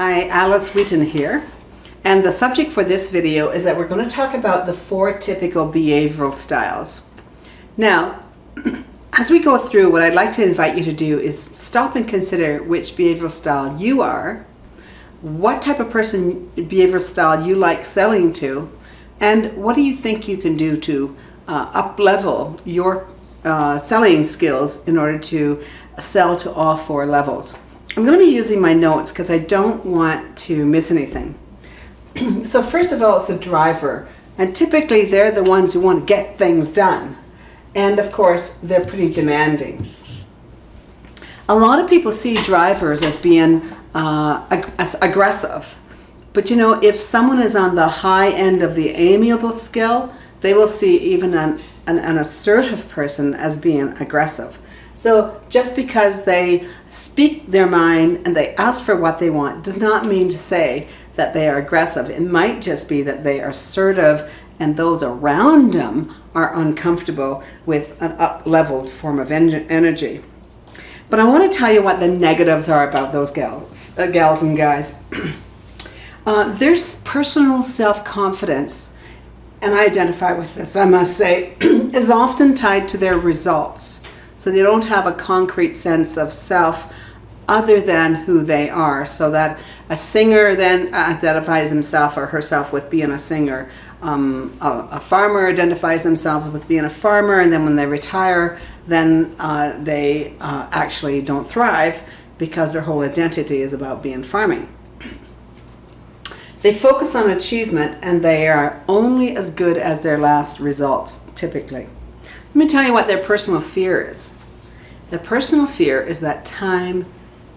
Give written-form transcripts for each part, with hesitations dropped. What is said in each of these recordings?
Hi, Alice Wheaton here, and the subject for this video is that we're going to talk about the 4 typical behavioral styles. Now, as we go through, what I'd like to invite you to do is stop and consider which behavioral style you are, what type of behavioral style you like selling to, and what do you think you can do to up-level your selling skills in order to sell to all 4 levels. I'm going to be using my notes because I don't want to miss anything. So first of all, it's a driver, and typically they're the ones who want to get things done, and of course they're pretty demanding. A lot of people see drivers as being as aggressive, but you know, if someone is on the high end of the amiable scale, they will see even an assertive person as being aggressive. So just because they speak their mind and they ask for what they want does not mean to say that they are aggressive. It might just be that they are assertive and those around them are uncomfortable with an up-leveled form of energy. But I want to tell you what the negatives are about those gals and guys. There's personal self-confidence, and I identify with this, I must say, is often tied to their results. So they don't have a concrete sense of self other than who they are. So that a singer then identifies himself or herself with being a singer. A farmer identifies themselves with being a farmer, and then when they retire, then they actually don't thrive because their whole identity is about being farming. They focus on achievement, and they are only as good as their last results, typically. Let me tell you what their personal fear is. Their personal fear is that time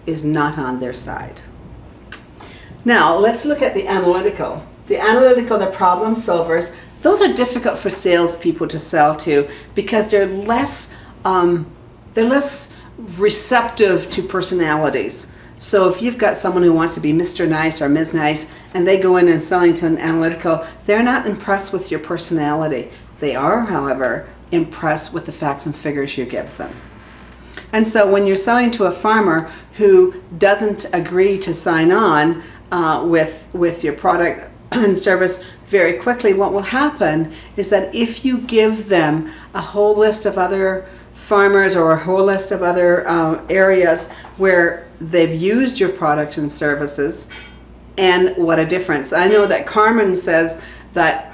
is not on their side. Now, let's look at the analytical. The analytical, the problem solvers, those are difficult for salespeople to sell to because they're less receptive to personalities. So if you've got someone who wants to be Mr. Nice or Ms. Nice and they go in and selling to an analytical, they're not impressed with your personality. They are, however, impressed with the facts and figures you give them. And so when you're selling to a farmer who doesn't agree to sign on with your product and service very quickly, what will happen is that if you give them a whole list of other farmers or a whole list of other areas where they've used your product and services, and what a difference. I know that Carmen says that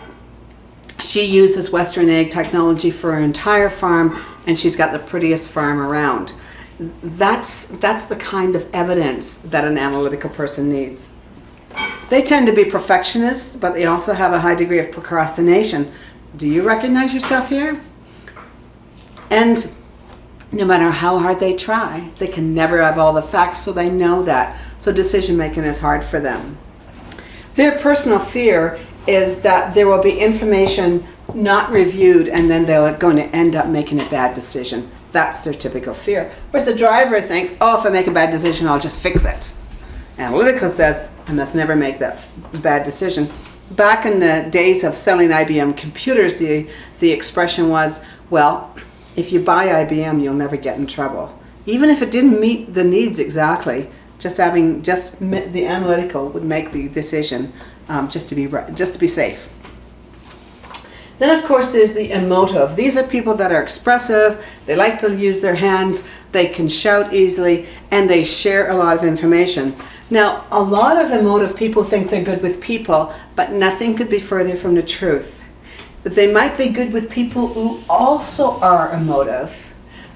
she uses Western Ag technology for her entire farm, and she's got the prettiest farm around. That's the kind of evidence that an analytical person needs. They tend to be perfectionists, but they also have a high degree of procrastination. Do you recognize yourself here? And no matter how hard they try, they can never have all the facts, so they know that. So decision making is hard for them. Their personal fear is that there will be information not reviewed and then they're going to end up making a bad decision. That's their typical fear. Whereas the driver thinks, oh, if I make a bad decision, I'll just fix it. Analytical says, I must never make that bad decision. Back in the days of selling IBM computers, the expression was, well, if you buy IBM, you'll never get in trouble. Even if it didn't meet the needs exactly, just the analytical would make the decision just to be safe. Then of course there's the emotive. These are people that are expressive, they like to use their hands, they can shout easily, and they share a lot of information. Now, a lot of emotive people think they're good with people, but nothing could be further from the truth. They might be good with people who also are emotive,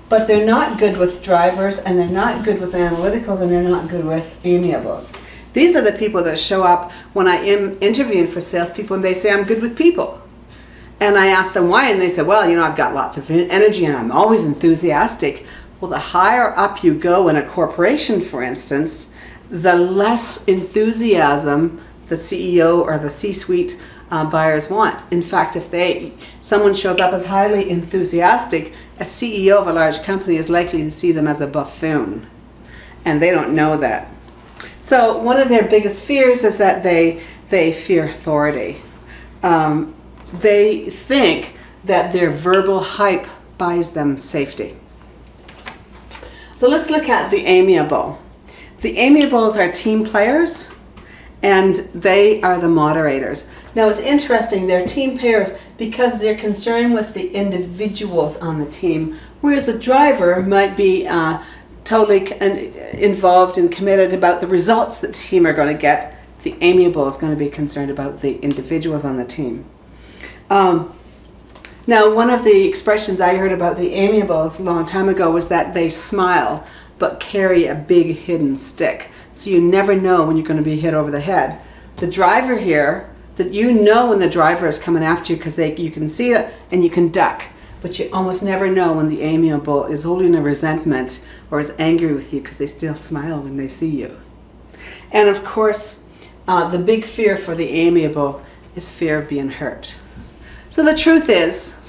but they're not good with drivers, and they're not good with analyticals, and they're not good with amiables. These are the people that show up when I am interviewing for salespeople, and they say, I'm good with people. And I ask them why, and they say, well, you know, I've got lots of energy, and I'm always enthusiastic. Well, the higher up you go in a corporation, for instance, the less enthusiasm the CEO or the C-suite buyers want. In fact, if someone shows up as highly enthusiastic, a CEO of a large company is likely to see them as a buffoon, and they don't know that. So one of their biggest fears is that they fear authority. They think that their verbal hype buys them safety. So let's look at the amiable. The amiables are team players. and they are the moderators. Now it's interesting, they're team pairs because they're concerned with the individuals on the team, whereas a driver might be totally involved and committed about the results that the team are going to get. The amiable is going to be concerned about the individuals on the team. Now, one of the expressions I heard about the amiables a long time ago was that they smile but carry a big hidden stick. So you never know when you're going to be hit over the head. The driver here, that you know when the driver is coming after you because you can see it and you can duck, but you almost never know when the amiable is holding a resentment or is angry with you because they still smile when they see you. And of course, the big fear for the amiable is fear of being hurt. So the truth is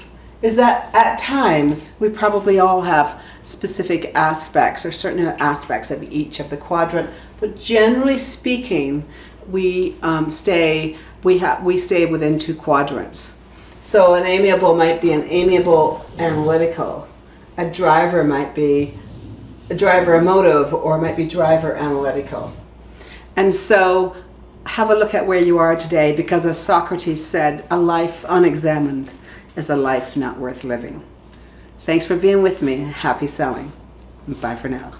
that at times we probably all have specific aspects or certain aspects of each of the quadrant, but generally speaking, we stay within 2 quadrants. So an amiable might be an amiable analytical. A driver might be a driver emotive, or might be driver analytical. And so have a look at where you are today, because as Socrates said, a life unexamined is a life not worth living. Thanks for being with me. Happy selling. Bye for now.